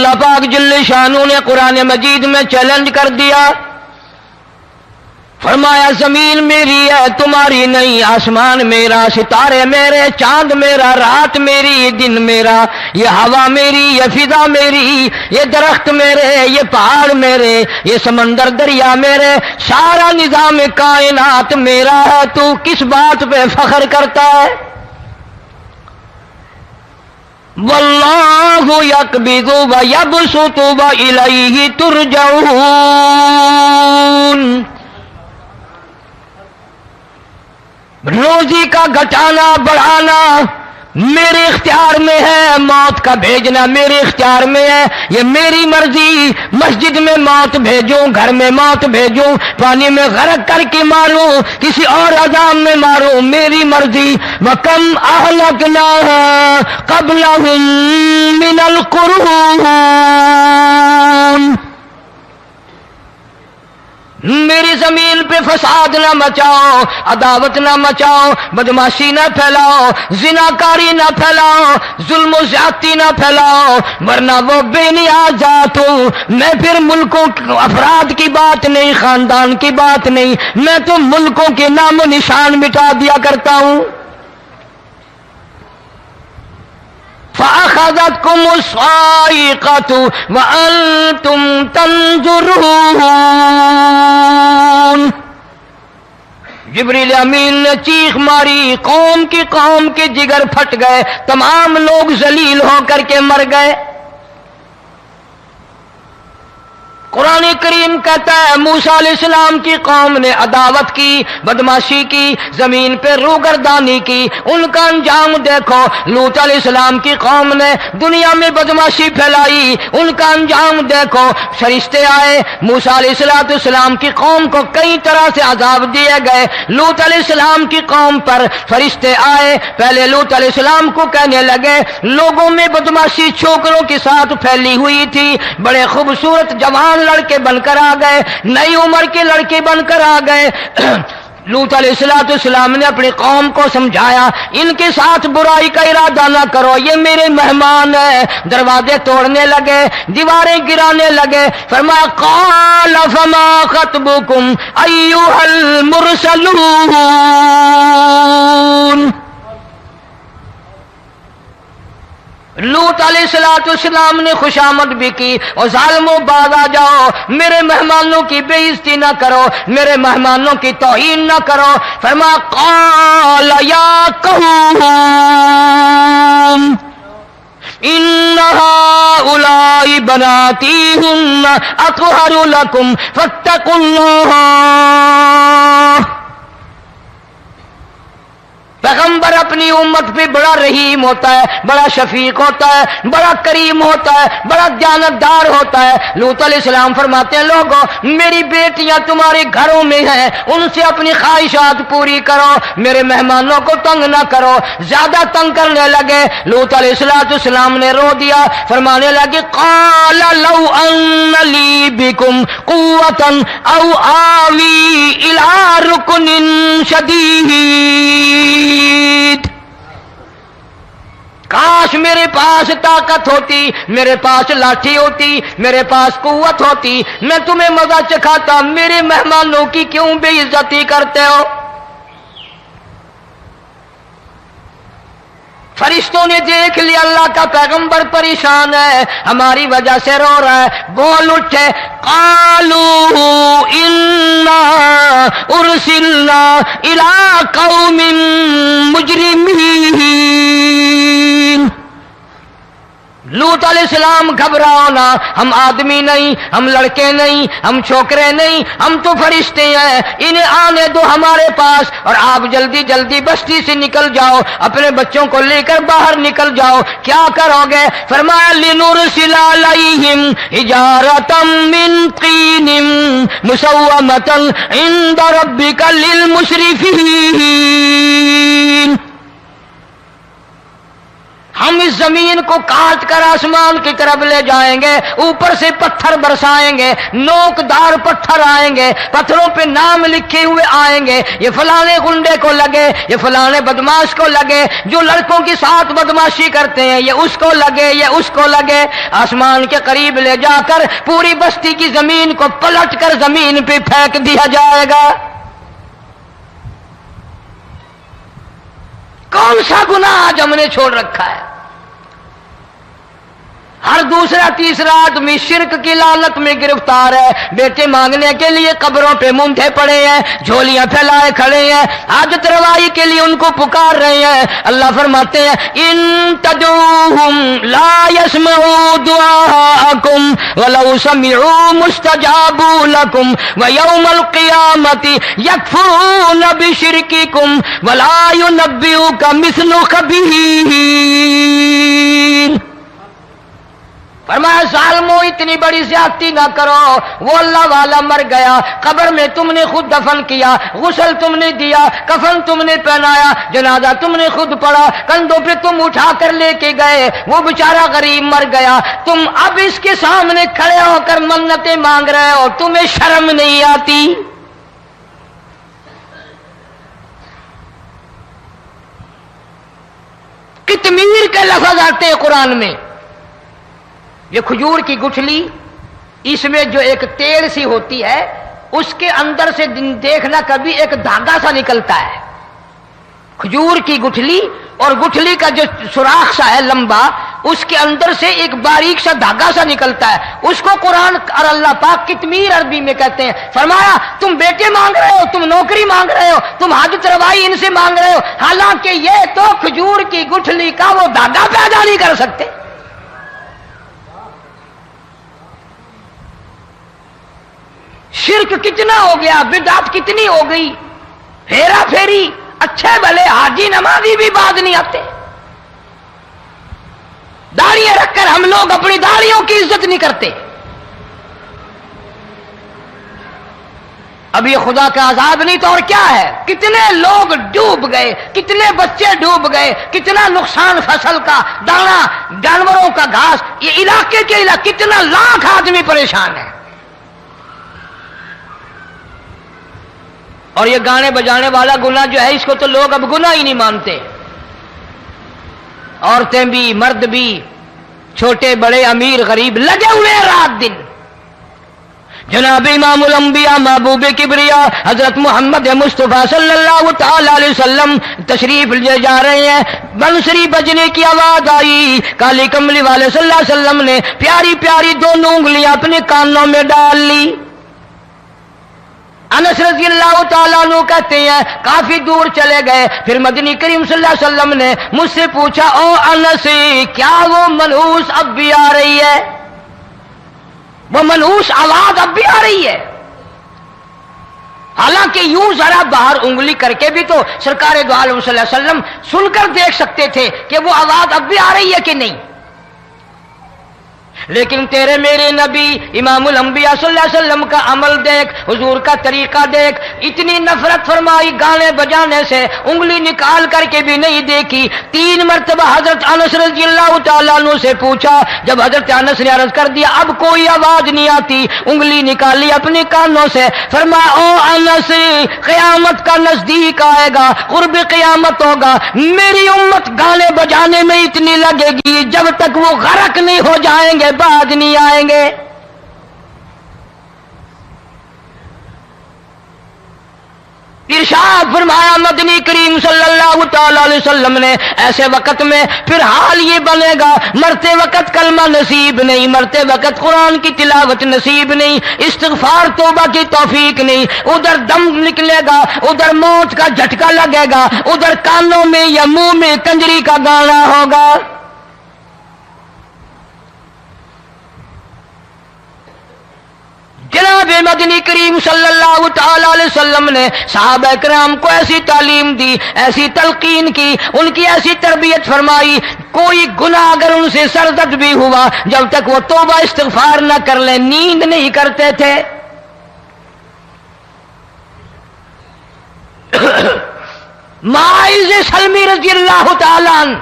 اللہ پاک جل شانہ نے قرآن مجید میں چیلنج کر دیا، فرمایا زمین میری ہے تمہاری نہیں، آسمان میرا، ستارے میرے، چاند میرا، رات میری، دن میرا، یہ ہوا میری، یہ فضا میری، یہ درخت میرے، یہ پہاڑ میرے، یہ سمندر دریا میرے، سارا نظام کائنات میرا ہے، تو کس بات پہ فخر کرتا ہے؟ واللہ یقبض ویبسط والیہ ترجعون، روزی کا گھٹانا بڑھانا میرے اختیار میں ہے، موت کا بھیجنا میرے اختیار میں ہے، یہ میری مرضی، مسجد میں موت بھیجوں، گھر میں موت بھیجوں، پانی میں غرق کر کے ماروں، کسی اور عذاب میں ماروں، میری مرضی۔ وَكَمْ أَهْلَكْنَا قَبْلَهُمْ مِنَ الْقُرُونِ، میری زمین پہ فساد نہ مچاؤ، عداوت نہ مچاؤ، بدماشی نہ پھیلاؤ، زناکاری نہ پھیلاؤ، ظلم و زیادتی نہ پھیلاؤ، ورنہ وہ بے نیاز ذات ہوں۔ میں پھر ملکوں افراد کی بات نہیں، خاندان کی بات نہیں، میں تو ملکوں کے نام و نشان مٹا دیا کرتا ہوں۔ فَأَخَذَتْكُمُ الصَّاعِقَةُ وَأَنْتُمْ تَنْظُرُونَ، جبریل امین نے چیخ ماری، قوم کے جگر پھٹ گئے، تمام لوگ ذلیل ہو کر کے مر گئے۔ قرآن کریم کہتا ہے موسیٰ علیہ السلام کی قوم نے عداوت کی، بدماشی کی، زمین پہ روگردانی کی، ان کا انجام دیکھو۔ لوط علیہ السلام کی قوم نے دنیا میں بدماشی پھیلائی، ان کا انجام دیکھو۔ فرشتے آئے، موسیٰ علیہ السلام کی قوم کو کئی طرح سے عذاب دیے گئے۔ لوط علیہ السلام کی قوم پر فرشتے آئے، پہلے لوط علیہ السلام کو کہنے لگے، لوگوں میں بدماشی چھوکروں کے ساتھ پھیلی ہوئی تھی، بڑے خوبصورت جوان لڑکے بن کر آ گئے، نئی عمر کے لڑکے بن کر آ گئے۔ لوط علیہ السلام نے اپنی قوم کو سمجھایا، ان کے ساتھ برائی کا ارادہ نہ کرو، یہ میرے مہمان ہیں۔ دروازے توڑنے لگے، دیواریں گرانے لگے، فرمایا قال فما خطبکم ایھا المرسلون، لوط علیہ السلام نے خوشامد بھی کی، اور ظالموں باز آ جاؤ، میرے مہمانوں کی بے عزتی نہ کرو، میرے مہمانوں کی توہین نہ کرو۔ فرمایا قال یا قوم ان هؤلاء بناتی هن اطہر لکم فاتقوا اللہ۔ پیغمبر اپنی امت پہ بڑا رحیم ہوتا ہے، بڑا شفیق ہوتا ہے، بڑا کریم ہوتا ہے، بڑا دیانتدار ہوتا ہے۔ لوط علیہ السلام فرماتے ہیں لوگوں میری بیٹیاں تمہارے گھروں میں ہیں، ان سے اپنی خواہشات پوری کرو، میرے مہمانوں کو تنگ نہ کرو۔ زیادہ تنگ کرنے لگے، لوط علیہ السلام نے رو دیا، فرمانے لگے قال لو ان لی بکم قوة او آوی الی رکن شدید، کاش میرے پاس طاقت ہوتی، میرے پاس لاٹھی ہوتی، میرے پاس قوت ہوتی، میں تمہیں مزہ چکھاتا، میرے مہمانوں کی کیوں بے عزتی کرتے ہو؟ فرشتوں نے دیکھ لیا اللہ کا پیغمبر پریشان ہے، ہماری وجہ سے رو رہا ہے، بول اٹھے قالوا انا ارسلنا الى قوم مجرمین۔ لوط علیہ السلام گھبراؤ نہ، ہم آدمی نہیں، ہم لڑکے نہیں، ہم چھوکرے نہیں، ہم تو فرشتے ہیں، انہیں آنے دو ہمارے پاس، اور آپ جلدی جلدی بستی سے نکل جاؤ، اپنے بچوں کو لے کر باہر نکل جاؤ۔ کیا کرو گے؟ فرمایا لنرسل علیہم حجارۃ من طین مسومۃ عند ربک للمسرفین، ہم اس زمین کو کاٹ کر آسمان کی طرف لے جائیں گے، اوپر سے پتھر برسائیں گے، نوکدار پتھر آئیں گے، پتھروں پہ نام لکھے ہوئے آئیں گے، یہ فلانے گنڈے کو لگے، یہ فلانے بدماش کو لگے، جو لڑکوں کے ساتھ بدماشی کرتے ہیں یہ اس کو لگے، یہ اس کو لگے۔ آسمان کے قریب لے جا کر پوری بستی کی زمین کو پلٹ کر زمین پہ پھینک دیا جائے گا۔ کون سا گناہ آج ہم نے چھوڑ رکھا ہے؟ ہر دوسرا تیسرا آدمی شرک کی لعنت میں گرفتار ہے، بیٹے مانگنے کے لیے قبروں پہ مونڈھے پڑے ہیں، جھولیاں پھیلائے کھڑے ہیں، حاجت روائی کے لیے ان کو پکار رہے ہیں۔ اللہ فرماتے ہیں ان تدعوہم لا يسمعوا دعاءکم ولو سمعوا مستجابوا لکم ویوم القیامت یکفرون بشرککم ولا ینبئک مثل خبیر۔ فرمایا ظالمو اتنی بڑی زیادتی نہ کرو، وہ اللہ والا مر گیا، قبر میں تم نے خود دفن کیا، غسل تم نے دیا، کفن تم نے پہنایا، جنازہ تم نے خود پڑھا، کندھوں پہ تم اٹھا کر لے کے گئے، وہ بیچارہ غریب مر گیا، تم اب اس کے سامنے کھڑے ہو کر منتیں مانگ رہے ہو، تمہیں شرم نہیں آتی؟ قطمیر کے لفظ آتے ہیں قرآن میں۔ یہ کھجور کی گٹھلی، اس میں جو ایک تیل سی ہوتی ہے، اس کے اندر سے دیکھنا کبھی ایک دھاگا سا نکلتا ہے۔ کھجور کی گٹھلی اور گٹھلی کا جو سوراخ سا ہے لمبا، اس کے اندر سے ایک باریک سا دھاگا سا نکلتا ہے، اس کو قرآن اور اللہ پاک قطمیر عربی میں کہتے ہیں۔ فرمایا تم بیٹے مانگ رہے ہو، تم نوکری مانگ رہے ہو، تم حاجت روائی ان سے مانگ رہے ہو، حالانکہ یہ تو کھجور کی گٹھلی کا وہ دھاگا پیدا نہیں کر سکتے۔ شرک کتنا ہو گیا، بدعت کتنی ہو گئی، ہیرا پھیری، اچھے بھلے حاجی نمازی بھی بعد نہیں آتے، داڑیاں رکھ کر ہم لوگ اپنی داڑیوں کی عزت نہیں کرتے۔ اب یہ خدا کا عذاب نہیں تو اور کیا ہے؟ کتنے لوگ ڈوب گئے، کتنے بچے ڈوب گئے، کتنا نقصان فصل کا، دانا، جانوروں کا گھاس، یہ علاقے کے علاقے کتنا لاکھ آدمی پریشان ہے۔ اور یہ گانے بجانے والا گناہ جو ہے، اس کو تو لوگ اب گناہ ہی نہیں مانتے، عورتیں بھی مرد بھی، چھوٹے بڑے امیر غریب لگے ہوئے ہیں رات دن۔ جناب امام الانبیاء محبوب کبریا حضرت محمد مصطفیٰ صلی اللہ تعالی علیہ وسلم تشریف لے جا رہے ہیں، بنسری بجنے کی آواز آئی، کالی کملی والے صلی اللہ علیہ وسلم نے پیاری پیاری دونوں انگلیاں اپنے کانوں میں ڈال لی۔ انس رضی اللہ تعالیٰ عنہ کہتے ہیں کافی دور چلے گئے، پھر مدنی کریم صلی اللہ علیہ وسلم نے مجھ سے پوچھا او انس کیا وہ منحوس اب بھی آ رہی ہے؟ وہ منحوس آواز اب بھی آ رہی ہے؟ حالانکہ یوں ذرا باہر انگلی کر کے بھی تو سرکار دو عالم صلی اللہ علیہ وسلم سن کر دیکھ سکتے تھے کہ وہ آواز اب بھی آ رہی ہے کہ نہیں، لیکن تیرے میرے نبی امام الانبیاء صلی اللہ علیہ وسلم کا عمل دیکھ، حضور کا طریقہ دیکھ، اتنی نفرت فرمائی گانے بجانے سے، انگلی نکال کر کے بھی نہیں دیکھی۔ 3 مرتبہ حضرت انس رضی اللہ تعالیٰ عنہ سے پوچھا، جب حضرت انس نے عرض کر دیا اب کوئی آواز نہیں آتی، انگلی نکالی اپنے کانوں سے، فرمایا او انس قیامت کا نزدیک آئے گا، قرب قیامت ہوگا، میری امت گانے بجانے میں اتنی لگے گی جب تک وہ غرق نہیں ہو جائیں گے بعد نہیں آئیں گے۔ ارشاد فرمایا مدنی کریم صلی اللہ تعالی علیہ وسلم نے ایسے وقت میں پھر حال یہ بنے گا، مرتے وقت کلمہ نصیب نہیں، مرتے وقت قرآن کی تلاوت نصیب نہیں، استغفار توبہ کی توفیق نہیں، ادھر دم نکلے گا، ادھر موت کا جھٹکا لگے گا، ادھر کانوں میں یا منہ میں کنجری کا گانا ہوگا۔ جناب مدنی کریم صلی اللہ تعالی علیہ وسلم نے صحابہ کرام کو ایسی تعلیم دی، ایسی تلقین کی، ان کی ایسی تربیت فرمائی، کوئی گناہ اگر ان سے سرزد بھی ہوا جب تک وہ توبہ استغفار نہ کر لیں نیند نہیں کرتے تھے۔ معاذ سلمی رضی اللہ تعالیٰ عنہ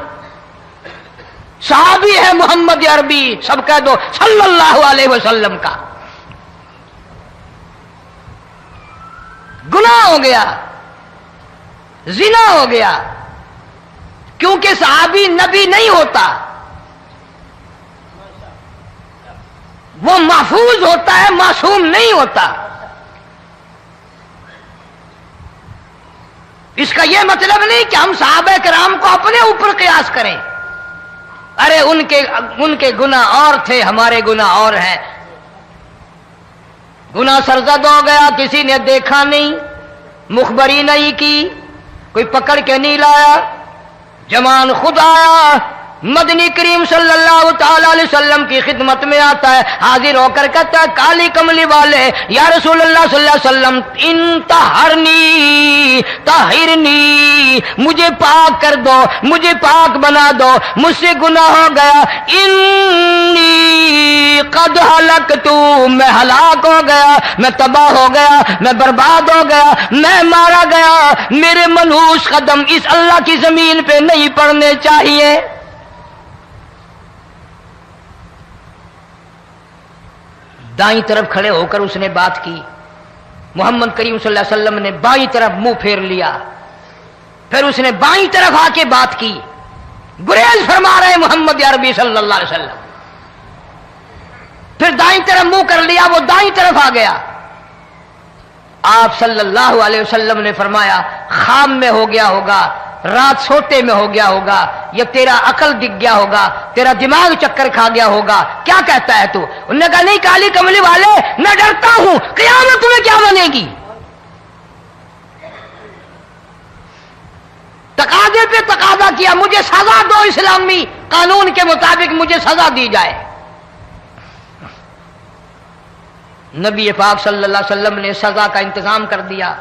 صحابی ہے محمد عربی، سب کہہ دو صلی اللہ علیہ وسلم کا، گناہ ہو گیا، زنا ہو گیا، کیونکہ صحابی نبی نہیں ہوتا، وہ محفوظ ہوتا ہے، معصوم نہیں ہوتا۔ اس کا یہ مطلب نہیں کہ ہم صحابہ کرام کو اپنے اوپر قیاس کریں، ارے ان کے گناہ اور تھے، ہمارے گناہ اور ہیں۔ گناہ سرزد ہو گیا، کسی نے دیکھا نہیں، مخبری نہیں کی، کوئی پکڑ کے نہیں لایا، جمان خود آیا، مدنی کریم صلی اللہ تعالی علیہ وسلم کی خدمت میں آتا ہے، حاضر ہو کر کہتا ہے کالی کملی والے یا رسول اللہ صلی اللہ علیہ وسلم انتہرنی طہرنی، مجھے پاک کر دو، مجھے پاک بنا دو، مجھ سے گناہ ہو گیا، انی قد ہلکت، میں ہلاک ہو گیا، میں تباہ ہو گیا، میں برباد ہو گیا، میں مارا گیا، میرے منحوس قدم اس اللہ کی زمین پہ نہیں پڑنے چاہیے۔ دائیں طرف کھڑے ہو کر اس نے بات کی، محمد کریم صلی اللہ علیہ وسلم نے بائیں طرف منہ پھیر لیا، پھر اس نے بائیں طرف آ کے بات کی، گریز فرما رہے محمد عربی صلی اللہ علیہ وسلم، پھر دائیں طرف منہ کر لیا، وہ دائیں طرف آ گیا۔ آپ صلی اللہ علیہ وسلم نے فرمایا خام میں ہو گیا ہوگا، رات سوتے میں ہو گیا ہوگا، یا تیرا عقل دکھ گیا ہوگا، تیرا دماغ چکر کھا گیا ہوگا، کیا کہتا ہے تو؟ انہوں نے کہا نہیں کالی کملی والے، میں ڈرتا ہوں قیامت میں کیا بنے گی۔ تقاضے پہ تقاضا کیا، مجھے سزا دو، اسلامی قانون کے مطابق مجھے سزا دی جائے۔ نبی پاک صلی اللہ علیہ وسلم نے سزا کا انتظام کر دیا۔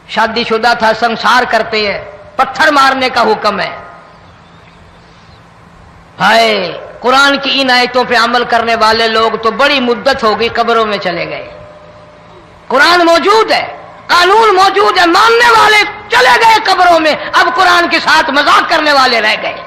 شادی شدہ تھا، سنسار کرتے ہیں، پتھر مارنے کا حکم ہے۔ ہائے، قرآن کی ان آیتوں پہ عمل کرنے والے لوگ تو بڑی مدت ہو گئی قبروں میں چلے گئے۔ قرآن موجود ہے، قانون موجود ہے، ماننے والے چلے گئے قبروں میں، اب قرآن کے ساتھ مذاق کرنے والے رہ گئے۔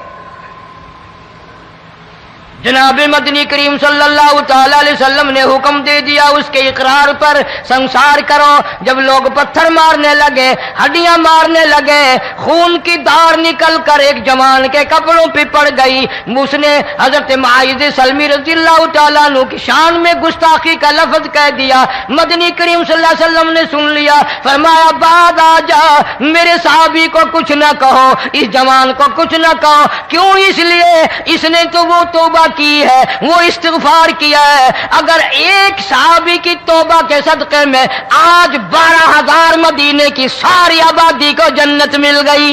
جناب مدنی کریم صلی اللہ تعالی علیہ وسلم نے حکم دے دیا اس کے اقرار پر، سنسار کرو۔ جب لوگ پتھر مارنے لگے، ہڈیاں مارنے لگے، خون کی دھار نکل کر ایک جوان کے کپڑوں پہ پڑ گئی، اس نے حضرت معاذ سلمی رضی اللہ تعالیٰ عنہ کی شان میں گستاخی کا لفظ کہہ دیا۔ مدنی کریم صلی اللہ علیہ وسلم نے سن لیا، فرمایا بعد آ جا، میرے صحابی کو کچھ نہ کہو، اس جوان کو کچھ نہ کہو۔ کیوں؟ اس لیے اس نے تو وہ توبہ کی ہے، وہ استغفار کیا ہے۔ اگر ایک صحابی کی توبہ کے صدقے میں آج 12,000 مدینے کی ساری آبادی کو جنت مل گئی۔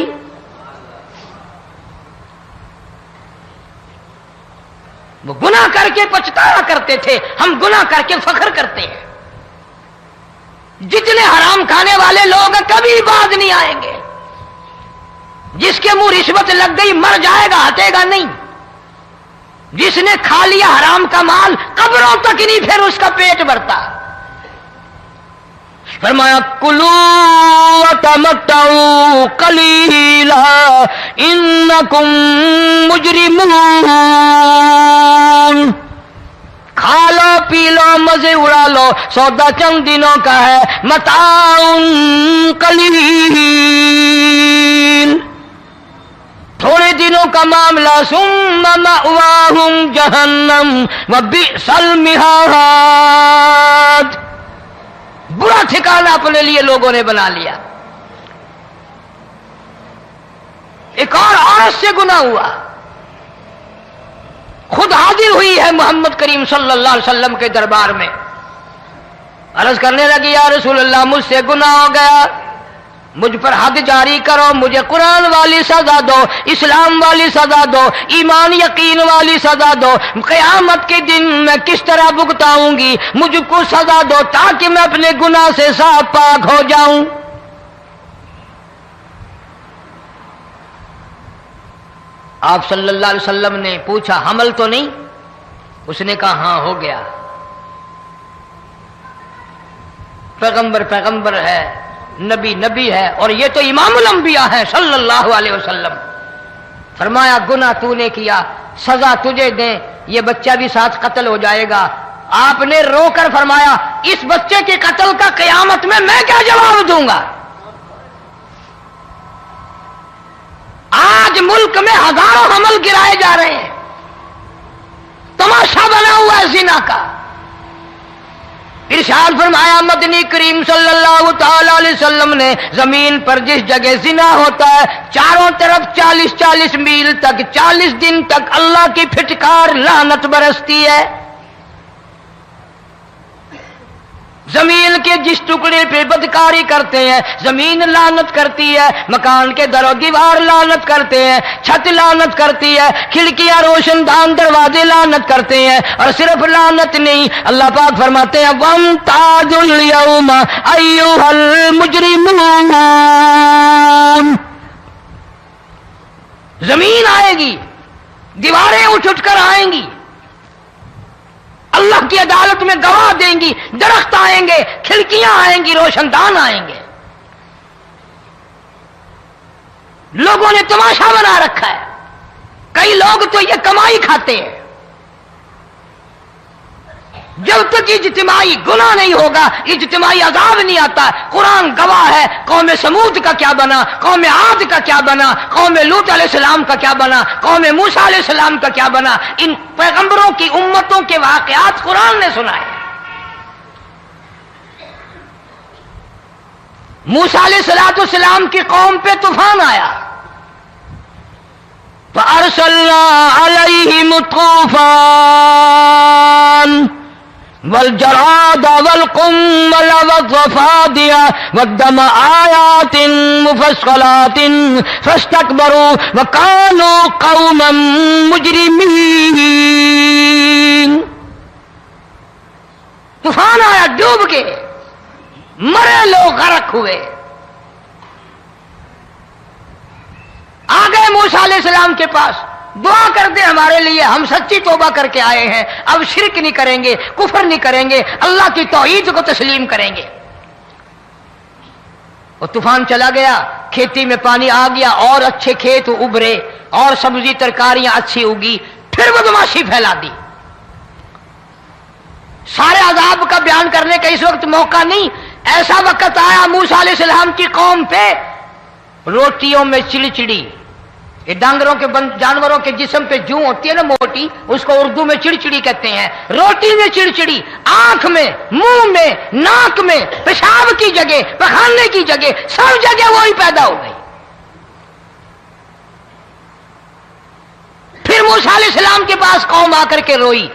وہ گناہ کر کے پچھتایا کرتے تھے، ہم گناہ کر کے فخر کرتے ہیں۔ جتنے حرام کھانے والے لوگ کبھی باز نہیں آئیں گے۔ جس کے منہ رشوت لگ گئی مر جائے گا، ہٹے گا نہیں۔ جس نے کھا لیا حرام کا مال قبروں تک نہیں پھر اس کا پیٹ بھرتا۔ فرمایا کلوا وتمتعوا قلیلا انکم مجرمون، کھا لو پی لو مزے اڑا لو، سودا چند دنوں کا ہے، متاع قلیل، تھوڑے دنوں کا معاملہ، ثم مأواہم جہنم وبئس المہاد، برا ٹھکانہ اپنے لیے لوگوں نے بنا لیا۔ ایک اور عورت سے گناہ ہوا، خود حاضر ہوئی ہے محمد کریم صلی اللہ علیہ وسلم کے دربار میں، عرض کرنے لگی یا رسول اللہ مجھ سے گناہ ہو گیا، مجھ پر حد جاری کرو، مجھے قرآن والی سزا دو، اسلام والی سزا دو، ایمان یقین والی سزا دو، قیامت کے دن میں کس طرح بھگتاؤں گی، مجھ کو سزا دو تاکہ میں اپنے گناہ سے صاف پاک ہو جاؤں۔ آپ صلی اللہ علیہ وسلم نے پوچھا حمل تو نہیں؟ اس نے کہا ہاں ہو گیا۔ پیغمبر ہے، نبی ہے، اور یہ تو امام الانبیاء ہے صلی اللہ علیہ وسلم۔ فرمایا گناہ تو نے کیا، سزا تجھے دیں، یہ بچہ بھی ساتھ قتل ہو جائے گا۔ آپ نے رو کر فرمایا اس بچے کے قتل کا قیامت میں کیا جواب دوں گا؟ آج ملک میں ہزاروں حمل گرائے جا رہے ہیں، تماشا بنا ہوا ہے زنا کا۔ ارشاد فرمایا مدنی کریم صلی اللہ تعالی علیہ وسلم نے زمین پر جس جگہ زنا ہوتا ہے چاروں طرف 40 میل تک 40 دن تک اللہ کی پھٹکار لعنت برستی ہے۔ زمین کے جس ٹکڑے پہ بدکاری کرتے ہیں زمین لعنت کرتی ہے، مکان کے در و دیوار لعنت کرتے ہیں، چھت لعنت کرتی ہے، کھڑکیاں روشن دان دروازے لعنت کرتے ہیں۔ اور صرف لعنت نہیں، اللہ پاک فرماتے ہیں وَامْتَازُوا الْيَوْمَ أَيُّهَا الْمُجْرِمُونَ، زمین آئے گی، دیواریں اٹھ کر آئیں گی، اللہ کی عدالت میں گواہ دیں گی، درخت آئیں گے، کھڑکیاں آئیں گی، روشن دان آئیں گے۔ لوگوں نے تماشا بنا رکھا ہے، کئی لوگ تو یہ کمائی کھاتے ہیں۔ جب تک اجتماعی گناہ نہیں ہوگا اجتماعی عذاب نہیں آتا۔ قرآن گواہ ہے، قوم سمود کا کیا بنا، قوم عاد کا کیا بنا، قوم لوط علیہ السلام کا کیا بنا، قوم موسیٰ علیہ السلام کا کیا بنا۔ ان پیغمبروں کی امتوں کے واقعات قرآن نے سنائے۔ موسیٰ علیہ السلام کی قوم پہ طوفان آیا، فَأَرْسَلْنَا عَلَيْهِمُ الطُّوفَانَ والجراد والقمل والضفادع والدم آيات مفصلات فاستكبروا وكانوا قوما مجرمين۔ طوفان آیا، ڈوب کے مرے لوگ، غرق ہوئے۔ آ گئے موسیٰ علیہ السلام کے پاس، دعا کر دے ہمارے لیے، ہم سچی توبہ کر کے آئے ہیں، اب شرک نہیں کریں گے، کفر نہیں کریں گے، اللہ کی توحید کو تسلیم کریں گے۔ اور طوفان چلا گیا، کھیتی میں پانی آ گیا، اور اچھے کھیت ابھرے، اور سبزی ترکاریاں اچھی اگی، پھر بدماشی پھیلا دی۔ سارے عذاب کا بیان کرنے کا اس وقت موقع نہیں۔ ایسا وقت آیا موسیٰ علیہ السلام کی قوم پہ، روٹیوں میں چڑچڑی، یہ ڈانگروں کے جانوروں کے جسم پہ جوں ہوتی ہے نا موٹی، اس کو اردو میں چڑچڑی کہتے ہیں۔ روٹی میں چڑچڑی، آنکھ میں، منہ میں، ناک میں، پیشاب کی جگہ، پخانے کی جگہ، سب جگہ وہی پیدا ہو گئی۔ پھر موسیٰ علیہ السلام کے پاس قوم آ کر کے روئی،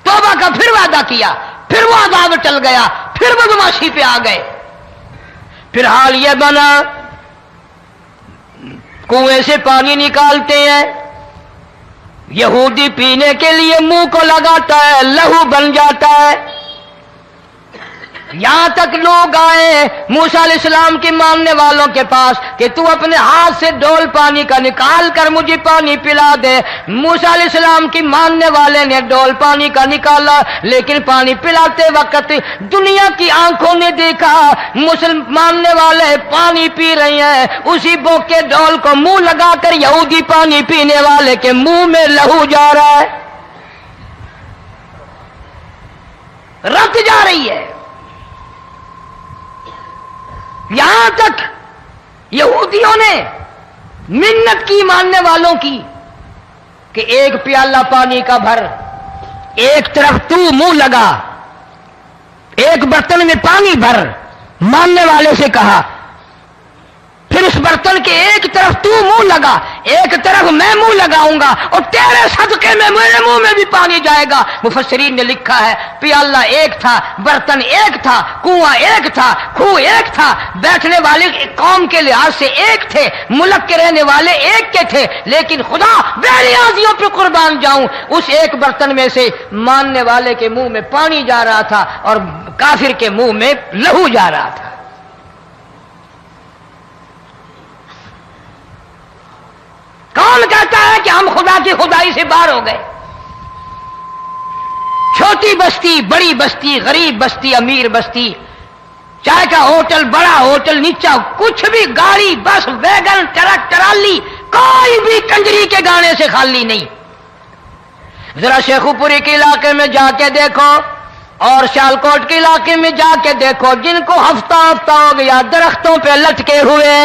توبہ کا پھر وعدہ کیا، پھر وہ عذاب ٹل گیا، پھر بدماشی پہ آ گئے۔ پھر حال یہ بنا کنویں سے پانی نکالتے ہیں، یہودی پینے کے لیے منہ کو لگاتا ہے، لہو بن جاتا ہے۔ یہاں تک لوگ آئے موسیٰ علیہ السلام کے ماننے والوں کے پاس کہ تو اپنے ہاتھ سے ڈول پانی کا نکال کر مجھے پانی پلا دے۔ موسیٰ علیہ السلام کی ماننے والے نے ڈول پانی کا نکالا، لیکن پانی پلاتے وقت دنیا کی آنکھوں نے دیکھا ماننے والے پانی پی رہے ہیں، اسی بوک کے ڈول کو منہ لگا کر یہودی پانی پینے والے کے منہ میں لہو جا رہا ہے، رت جا رہی ہے۔ یہاں تک یہودیوں نے منت کی ماننے والوں کی کہ ایک پیالہ پانی کا بھر، ایک طرف تو منہ لگا، ایک برتن میں پانی بھر، ماننے والے سے کہا، پھر اس برتن کے ایک طرف تو منہ لگا، ایک طرف میں منہ لگاؤں گا، اور تیرے صدقے میں میرے منہ میں بھی پانی جائے گا۔ مفسرین نے لکھا ہے پیالہ ایک تھا، برتن ایک تھا، کنواں ایک تھا، کھوہ ایک تھا، بیٹھنے والے قوم کے لحاظ سے ایک تھے، ملک کے رہنے والے ایک کے تھے، لیکن خدا بے نیازیوں پہ قربان جاؤں، اس ایک برتن میں سے ماننے والے کے منہ میں پانی جا رہا تھا اور کافر کے منہ میں لہو جا رہا تھا۔ کون کہتا ہے کہ ہم خدا کی خدائی سے باہر ہو گئے؟ چھوٹی بستی، بڑی بستی، غریب بستی، امیر بستی، چائے کا ہوٹل، بڑا ہوٹل، نیچا کچھ بھی، گاڑی، بس، ویگن، ٹرک، ٹرالی، کوئی بھی کنجری کے گانے سے خالی نہیں. ذرا شیخو پوری کے علاقے میں جا کے دیکھو اور سیالکوٹ کے علاقے میں جا کے دیکھو جن کو ہفتہ ہفتہ ہو گیا درختوں پہ لٹکے ہوئے،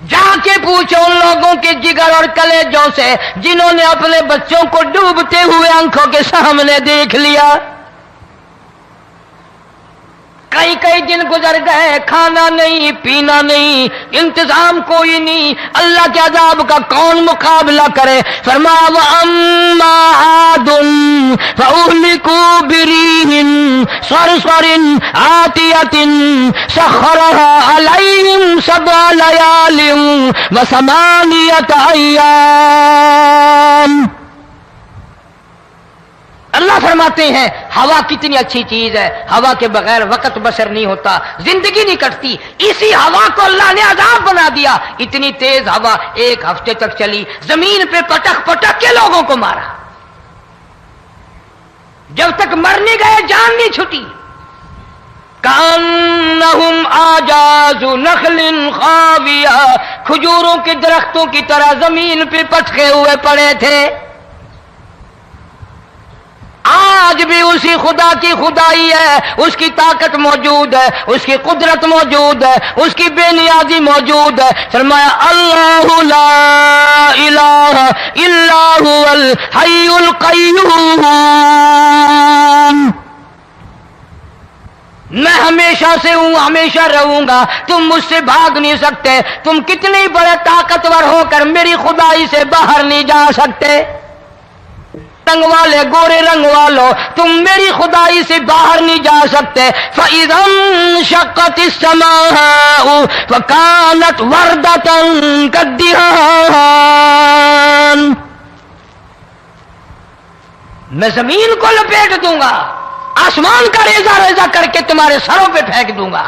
جا کے پوچھو ان لوگوں کے جگر اور کلیجوں سے جنہوں نے اپنے بچوں کو ڈوبتے ہوئے آنکھوں کے سامنے دیکھ لیا. کئی کئی دن گزر گئے، کھانا نہیں پینا نہیں، انتظام کوئی نہیں، اللہ کے عذاب کا کون مقابلہ کرے؟ فرمایا وَأَمَّا عَادٌ فَأُهْلِكُوا بِرِيحٍ صَرْصَرٍ عَاتِيَةٍ سَخَّرَهَا عَلَيْهِمْ 7 لَيَالٍ و8 أَيَّامٍ. اللہ فرماتے ہیں ہوا کتنی اچھی چیز ہے، ہوا کے بغیر وقت بسر نہیں ہوتا، زندگی نہیں کٹتی. اسی ہوا کو اللہ نے عذاب بنا دیا. اتنی تیز ہوا 1 ہفتے تک چلی، زمین پہ پٹک پٹک کے لوگوں کو مارا. جب تک مر نہیں گئے جان نہیں چھٹی. کأنہم اعجاز نخل خاویہ، کھجوروں کے درختوں کی طرح زمین پہ پٹکے ہوئے پڑے تھے. آج بھی اسی خدا کی خدائی ہے، اس کی طاقت موجود ہے، اس کی قدرت موجود ہے، اس کی بے نیازی موجود ہے. فرمایا اللہ لا الہ الا هو الحی القیوم. میں ہمیشہ سے ہوں، ہمیشہ رہوں گا، تم مجھ سے بھاگ نہیں سکتے. تم کتنے بڑے طاقتور ہو کر میری خدائی سے باہر نہیں جا سکتے. رنگ والے، گورے رنگ والو، تم میری خدائی سے باہر نہیں جا سکتے. فَإِذَا انشَقَّتِ السَّمَاءُ فَكَانَتْ وَرْدَةً كَالدِّهَانِ. میں زمین کو لپیٹ دوں گا، آسمان کا ریزہ ریزہ کر کے تمہارے سروں پہ پھینک دوں گا.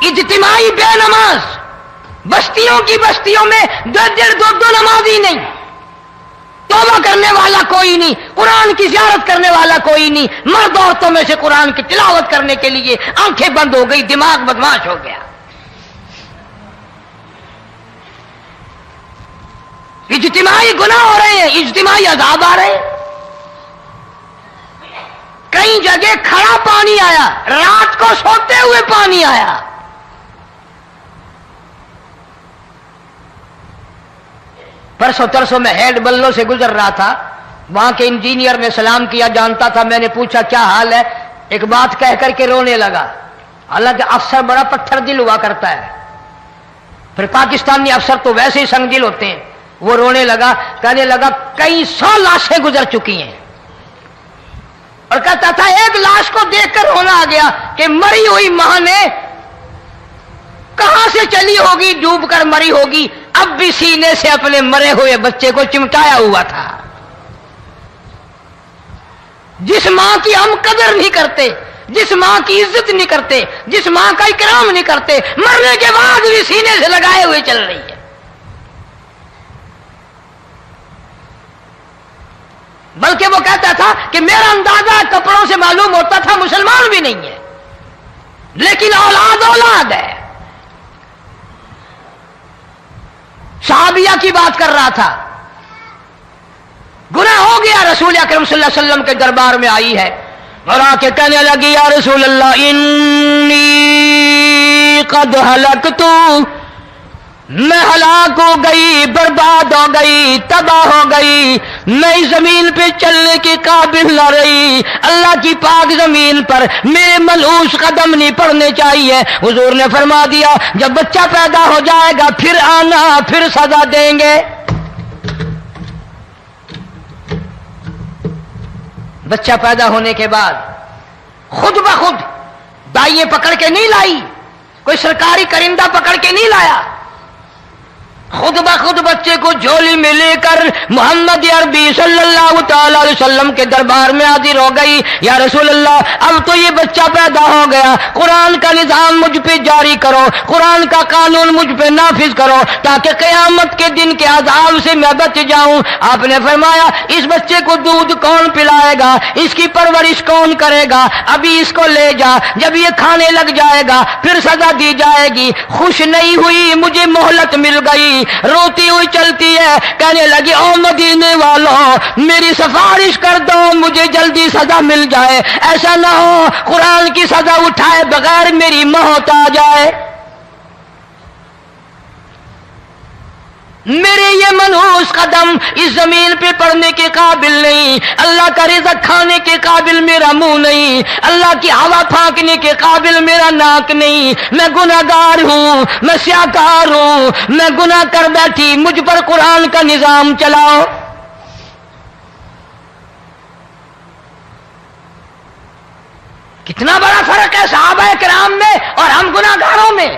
اجتماعی بے نماز، بستیوں کی بستیوں میں 2 نمازی نہیں، توبہ کرنے والا کوئی نہیں، قرآن کی زیارت کرنے والا کوئی نہیں. مرد عورتوں میں سے قرآن کی تلاوت کرنے کے لیے آنکھیں بند ہو گئی، دماغ بدماش ہو گیا. اجتماعی گناہ ہو رہے ہیں، اجتماعی عذاب آ رہے ہیں. کئی جگہ کھڑا پانی آیا، رات کو سوتے ہوئے پانی آیا. پرسوں ترسوں میں ہیڈ بلوں سے گزر رہا تھا، وہاں کے انجینئر نے سلام کیا، جانتا تھا. میں نے پوچھا کیا حال ہے؟ ایک بات کہہ کر کے رونے لگا. حالانکہ افسر بڑا پتھر دل ہوا کرتا ہے، پھر پاکستانی افسر تو ویسے ہی سنگ دل ہوتے ہیں. وہ رونے لگا، کہنے لگا کئی 100 لاشیں گزر چکی ہیں، اور کہتا تھا ایک لاش کو دیکھ کر رونا آ گیا کہ مری ہوئی ماں نے کہاں سے چلی ہوگی، ڈوب کر مری ہوگی، اب بھی سینے سے اپنے مرے ہوئے بچے کو چمٹایا ہوا تھا. جس ماں کی ہم قدر نہیں کرتے، جس ماں کی عزت نہیں کرتے، جس ماں کا اکرام نہیں کرتے، مرنے کے بعد بھی سینے سے لگائے ہوئے چل رہی ہے. بلکہ وہ کہتا تھا کہ میرا اندازہ کپڑوں سے معلوم ہوتا تھا مسلمان بھی نہیں ہے، لیکن اولاد اولاد ہے. صحابیہ کی بات کر رہا تھا، گناہ ہو گیا، رسول اکرم صلی اللہ علیہ وسلم کے دربار میں آئی ہے اور آ کے کہنے لگی یا رسول اللہ انی قد ہلکت، میں ہلاک ہو گئی، برباد ہو گئی، تباہ ہو گئی، میں اس زمین پہ چلنے کے قابل نہ رہی، اللہ کی پاک زمین پر میرے ملعوس قدم نہیں پڑنے چاہیے. حضور نے فرما دیا جب بچہ پیدا ہو جائے گا پھر آنا، پھر سزا دیں گے. بچہ پیدا ہونے کے بعد خود بخود دائیں پکڑ کے نہیں لائی، کوئی سرکاری کرندہ پکڑ کے نہیں لایا، خود بخود بچے کو جھولی میں لے کر محمد عربی صلی اللہ تعالی علیہ وسلم کے دربار میں حاضر ہو گئی. یا رسول اللہ اب تو یہ بچہ پیدا ہو گیا, قرآن کا نظام مجھ پہ جاری کرو, قرآن کا قانون مجھ پہ نافذ کرو تاکہ قیامت کے دن کے عذاب سے میں بچ جاؤں. آپ نے فرمایا اس بچے کو دودھ کون پلائے گا, اس کی پرورش کون کرے گا, ابھی اس کو لے جا, جب یہ کھانے لگ جائے گا پھر سزا دی جائے گی. خوش نہیں ہوئی, مجھے مہلت مل گئی, روتی ہوئی چلتی ہے, کہنے لگی او مدینے والوں میری سفارش کر دو, مجھے جلدی سزا مل جائے, ایسا نہ ہو قرآن کی سزا اٹھائے بغیر میری موت آ جائے. میرے یہ منحوس قدم اس زمین پہ پڑنے کے قابل نہیں, اللہ کا رزق کھانے کے قابل میرا منہ نہیں, اللہ کی ہوا پھانکنے کے قابل میرا ناک نہیں, میں گناہگار ہوں, میں سیاکار ہوں, میں گناہ کر بیٹھی, مجھ پر قرآن کا نظام چلاؤ. کتنا بڑا فرق ہے صحابہ کرام میں اور ہم گناہگاروں میں.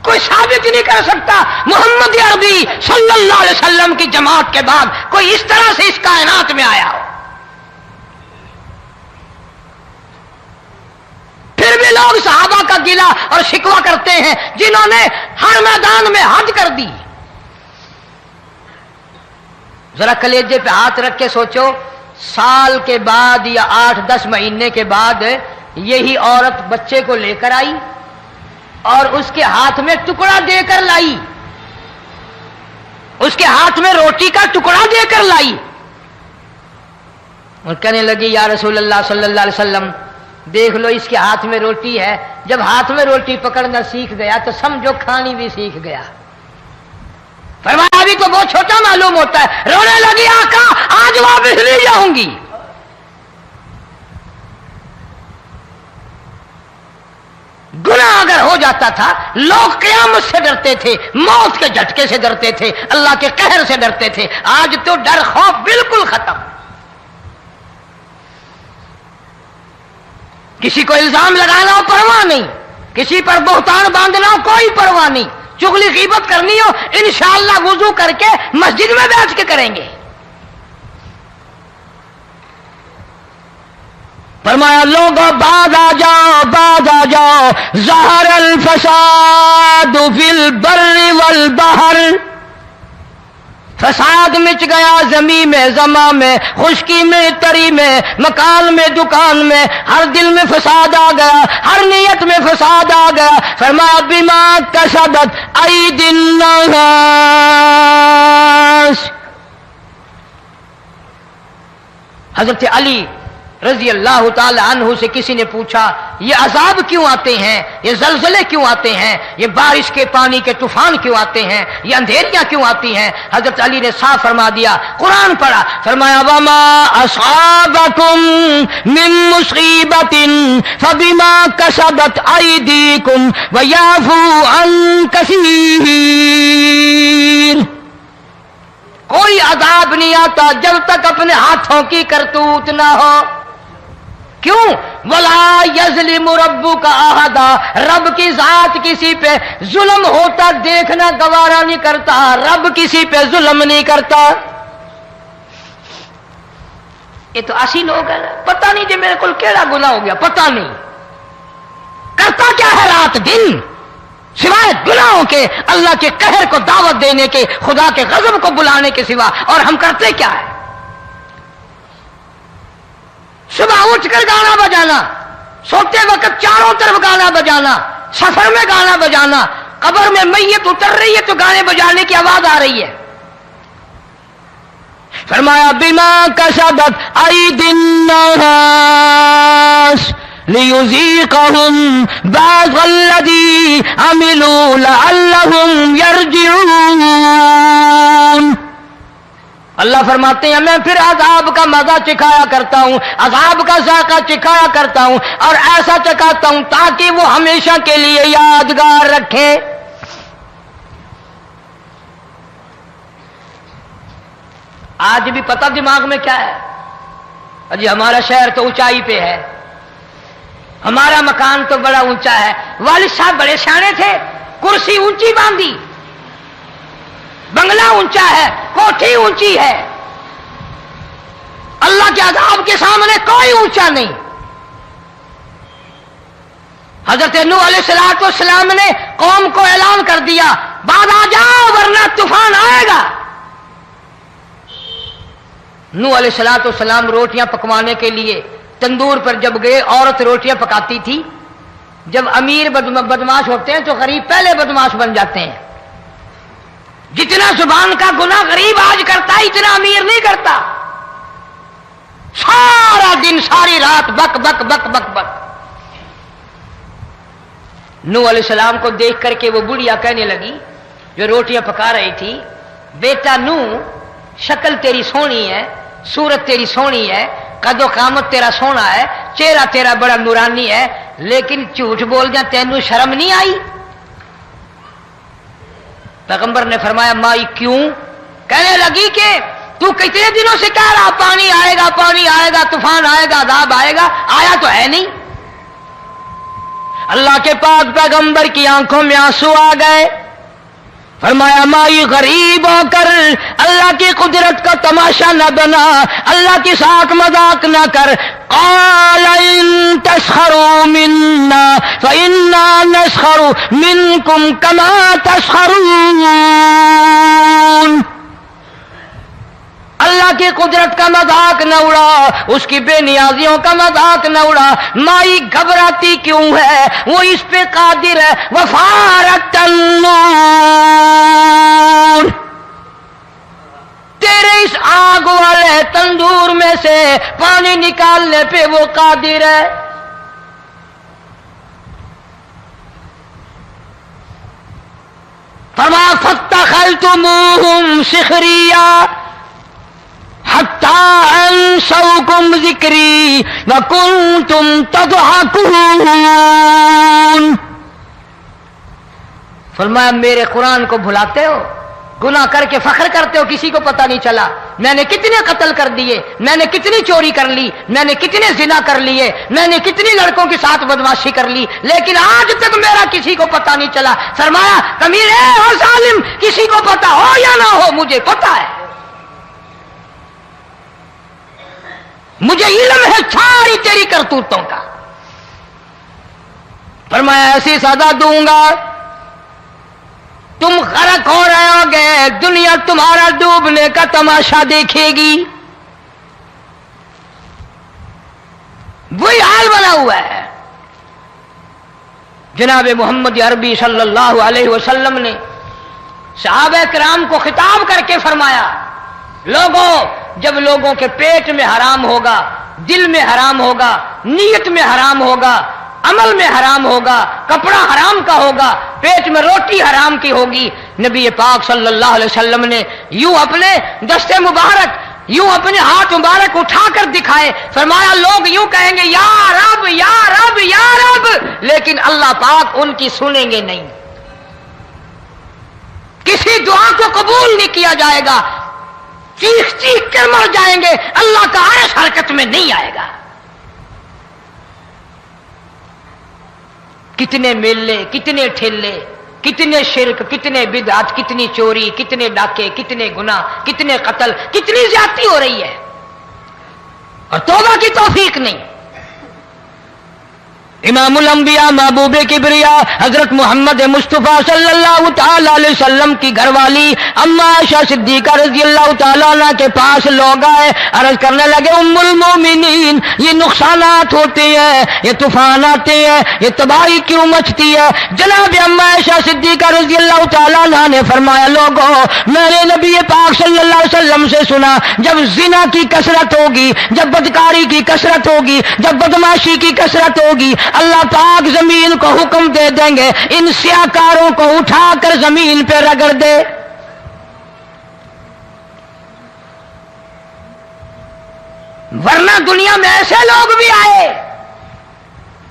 کوئی ثابت نہیں کر سکتا محمد عربی صلی اللہ علیہ وسلم کی جماعت کے بعد کوئی اس طرح سے اس کائنات میں آیا ہو. پھر بھی لوگ صحابہ کا گلہ اور شکوہ کرتے ہیں جنہوں نے ہر میدان میں حج کر دی. ذرا کلیجے پہ ہاتھ رکھ کے سوچو, سال کے بعد یا 8-10 مہینے کے بعد یہی عورت بچے کو لے کر آئی اور اس کے ہاتھ میں ٹکڑا دے کر لائی, اس کے ہاتھ میں روٹی کا ٹکڑا دے کر لائی اور کہنے لگی یا رسول اللہ صلی اللہ علیہ وسلم دیکھ لو اس کے ہاتھ میں روٹی ہے, جب ہاتھ میں روٹی پکڑنا سیکھ گیا تو سمجھو کھانی بھی سیکھ گیا. فرمایا ابھی تو بہت چھوٹا معلوم ہوتا ہے. رونے لگی آقا آج واپس لے جاؤں گی. گناہ اگر ہو جاتا تھا لوگ قیامت سے ڈرتے تھے, موت کے جھٹکے سے ڈرتے تھے, اللہ کے قہر سے ڈرتے تھے. آج تو ڈر خوف بالکل ختم. کسی کو الزام لگانا ہو پرواہ نہیں, کسی پر بہتان باندھنا ہو کوئی پرواہ نہیں, چغلی غیبت کرنی ہو انشاءاللہ وضو کر کے مسجد میں بیٹھ کے کریں گے. فرمایا لوگوں بعد آ جاؤ, بعد آ جاؤ, ظہر الفساد فی البر والبحر, فساد مچ گیا زمین میں, زماں میں, خشکی میں, تری میں, مکان میں, دکان میں, ہر دل میں فساد آ گیا, ہر نیت میں فساد آ گیا. فرمایا بما کسبت ایدی الناس. حضرت علی رضی اللہ تعالی عنہ سے کسی نے پوچھا یہ عذاب کیوں آتے ہیں, یہ زلزلے کیوں آتے ہیں, یہ بارش کے پانی کے طوفان کیوں آتے ہیں, یہ اندھیریاں کیوں آتی ہیں؟ حضرت علی نے صاف فرما دیا, قرآن پڑھا, فرمایا وما اصابکم من مصیبت فبما کسبت ایدیکم ویعفو عن کثیر. کوئی عذاب نہیں آتا جب تک اپنے ہاتھوں کی کرتوت نہ ہو. کیوں؟ وَلَا يَظْلِمُ رَبُّكَ أَحَدًا, رب کی ذات کسی پہ ظلم ہوتا دیکھنا گوارا نہیں کرتا, رب کسی پہ ظلم نہیں کرتا. یہ تو ایسی لوگ ہیں پتہ نہیں جی میرے کو کیڑا گناہ ہو گیا, پتہ نہیں کرتا کیا ہے رات دن سوائے گناہوں کے, اللہ کے قہر کو دعوت دینے کے, خدا کے غضب کو بلانے کے سوا. اور ہم کرتے کیا ہے؟ صبح اٹھ کر گانا بجانا, سوتے وقت چاروں طرف گانا بجانا, سفر میں گانا بجانا, قبر میں میت اتر رہی ہے تو گانے بجانے کی آواز آ رہی ہے. فرمایا بما کسبت ایدی الناس لیذیقہم بعض الذی عملوا لعلہم یرجعون. اللہ فرماتے ہیں میں پھر عذاب کا مزہ چکھایا کرتا ہوں, عذاب کا ذائقہ چکھایا کرتا ہوں, اور ایسا چکھاتا ہوں تاکہ وہ ہمیشہ کے لیے یادگار رکھے. آج بھی پتہ دماغ میں کیا ہے, جی ہمارا شہر تو اونچائی پہ ہے, ہمارا مکان تو بڑا اونچا ہے, والد صاحب بڑے سیانے تھے, کرسی اونچی باندھی, بنگلہ اونچا ہے، کوٹھی اونچی ہے، اللہ کے عذاب کے سامنے کوئی اونچا نہیں۔ حضرت نوح علیہ السلام نے قوم کو اعلان کر دیا، بعد آ جاؤ ورنہ طوفان آئے گا۔ نوح علیہ السلام روٹیاں پکوانے کے لیے تندور پر جب گئے، عورت روٹیاں پکاتی تھی۔ جب امیر بدماش ہوتے ہیں تو غریب پہلے بدماش بن جاتے ہیں۔ جتنا زبان کا گناہ غریب آج کرتا ہے اتنا امیر نہیں کرتا۔ سارا دن ساری رات بک بک بک بک بک۔ نوح علیہ السلام کو دیکھ کر کے وہ بڑھیا کہنے لگی جو روٹیاں پکا رہی تھی، بیٹا نوح، شکل تیری سونی ہے، صورت تیری سونی ہے، قد و قامت تیرا سونا ہے، چہرہ تیرا بڑا نورانی ہے، لیکن جھوٹ بول جا، تینوں شرم نہیں آئی؟ پیغمبر نے فرمایا مائی کیوں؟ کہنے لگی کہ تو کتنے دنوں سے کہہ رہا پانی آئے گا، پانی آئے گا، طوفان آئے گا، عذاب آئے گا، آیا تو ہے نہیں۔ اللہ کے پاک پیغمبر کی آنکھوں میں آنسو آ گئے۔ فرمایا مائی غریب ہو کر اللہ کی قدرت کا تماشا نہ بنا، اللہ کے ساتھ مذاق نہ کر۔ قال ان تسخروا منا فإنا نسخر منكم كما تسخرون۔ اللہ کی قدرت کا مذاق نہ اڑا، اس کی بے نیازیوں کا مذاق نہ اڑا۔ مائی گھبراتی کیوں ہے؟ وہ اس پہ قادر ہے۔ وفارت النور، تیرے اس آگ والے تندور میں سے پانی نکالنے پہ وہ قادر ہے۔ فرمایا فاتخذتموہم سخریا حتی انسوکم ذکری وکنتم تضحکون۔ فرمایا میرے قرآن کو بھلاتے ہو، گناہ کر کے فخر کرتے ہو، کسی کو پتہ نہیں چلا میں نے کتنے قتل کر دیے، میں نے کتنی چوری کر لی، میں نے کتنے زنا کر لیے، میں نے کتنی لڑکوں کے ساتھ بدماشی کر لی، لیکن آج تک میرا کسی کو پتہ نہیں چلا۔ فرمایا کمینے اور ظالم، کسی کو پتہ ہو یا نہ ہو مجھے پتہ ہے، مجھے علم ہے ساری تیری کرتوتوں کا۔ فرمایا ایسی سزا دوں گا تم غرق ہو رہے ہو گے، دنیا تمہارا ڈوبنے کا تماشا دیکھے گی۔ وہی حال بنا ہوا ہے۔ جناب محمد عربی صلی اللہ علیہ وسلم نے صحابہ کرام کو خطاب کر کے فرمایا، لوگوں، جب لوگوں کے پیٹ میں حرام ہوگا، دل میں حرام ہوگا، نیت میں حرام ہوگا، عمل میں حرام ہوگا، کپڑا حرام کا ہوگا، پیٹ میں روٹی حرام کی ہوگی، نبی پاک صلی اللہ علیہ وسلم نے یوں اپنے دست مبارک، یوں اپنے ہاتھ مبارک اٹھا کر دکھائے، فرمایا لوگ یوں کہیں گے یا رب یا رب یا رب، لیکن اللہ پاک ان کی سنیں گے نہیں، کسی دعا کو قبول نہیں کیا جائے گا، چیخ چیخ کر مر جائیں گے، اللہ کا عرش حرکت میں نہیں آئے گا۔ کتنے میلے، کتنے ٹھیلے، کتنے شرک، کتنے بدعت، کتنی چوری، کتنے ڈاکے، کتنے گناہ، کتنے قتل، کتنی زیادتی ہو رہی ہے اور توبہ کی توفیق نہیں۔ امام الانبیاء محبوب کبریا حضرت محمد مصطفیٰ صلی اللہ تعالی علیہ وسلم کی گھر والی اما عائشہ صدیقہ رضی اللہ تعالیٰ عنہ کے پاس لوگ آئے، عرض کرنے لگے ام المومنین، یہ نقصانات ہوتے ہیں، یہ طوفان آتے ہیں، یہ تباہی کیوں مچتی ہے؟ جناب اما عائشہ صدیقہ رضی اللہ تعالیٰ عنہ نے فرمایا، لوگوں، میں نے نبی پاک صلی اللہ علیہ وسلم سے سنا، جب زنا کی کثرت ہوگی، جب بدکاری کی کثرت ہوگی، جب بدماشی کی کثرت ہوگی، اللہ پاک زمین کو حکم دے دیں گے ان سیاکاروں کو اٹھا کر زمین پہ رگڑ دے۔ ورنہ دنیا میں ایسے لوگ بھی آئے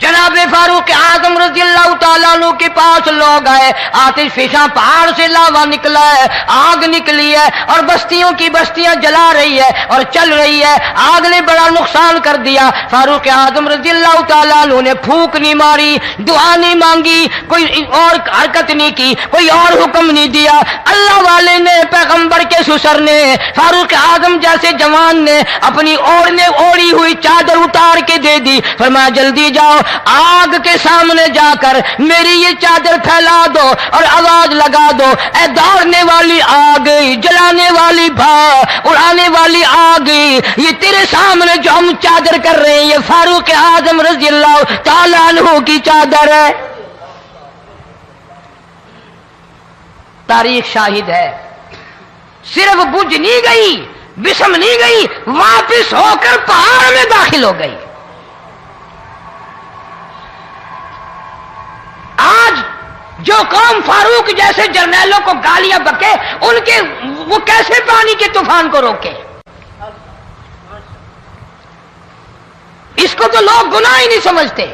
جناب فاروق اعظم رضی اللہ تعالیٰ عنہ کے پاس لوگ آئے، آتش فشاں پہاڑ سے لاوا نکلا ہے، آگ نکلی ہے اور بستیوں کی بستیاں جلا رہی ہے اور چل رہی ہے، آگ نے بڑا نقصان کر دیا۔ فاروق اعظم رضی اللہ تعالیٰ عنہ نے پھونک نہیں ماری، دعا نہیں مانگی، کوئی اور حرکت نہیں کی، کوئی اور حکم نہیں دیا۔ اللہ والے نے، پیغمبر کے سسر نے، فاروق اعظم جیسے جوان نے اپنی اوڑھی ہوئی چادر اتار کے دے دی، فرمایا جلدی جاؤ، آگ کے سامنے جا کر میری یہ چادر پھیلا دو اور آواز لگا دو، اے دوڑنے والی آگ، جلانے والی اڑانے والی آگ، یہ تیرے سامنے جو ہم چادر کر رہے ہیں یہ فاروق اعظم رضی اللہ تعالیٰ عنہ کی چادر ہے۔ تاریخ شاہد ہے، صرف بجھ نہیں گئی، بسم نہیں گئی، واپس ہو کر پہاڑ میں داخل ہو گئی۔ آج جو قوم فاروق جیسے جرنیلوں کو گالیاں بکے، ان کے وہ کیسے پانی کے طوفان کو روکے؟ اس کو تو لوگ گناہ ہی نہیں سمجھتے۔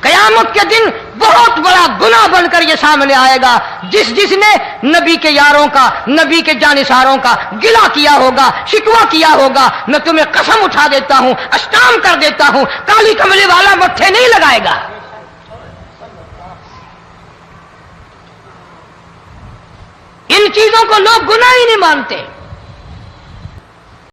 قیامت کے دن بہت بڑا گناہ بن کر یہ سامنے آئے گا، جس نے نبی کے یاروں کا، نبی کے جانثاروں کا گلہ کیا ہوگا، شکوہ کیا ہوگا، میں تمہیں قسم اٹھا دیتا ہوں، اشتام کر دیتا ہوں، کالی کملی والا مٹھے نہیں لگائے گا۔ ان چیزوں کو لوگ گناہ ہی نہیں مانتے۔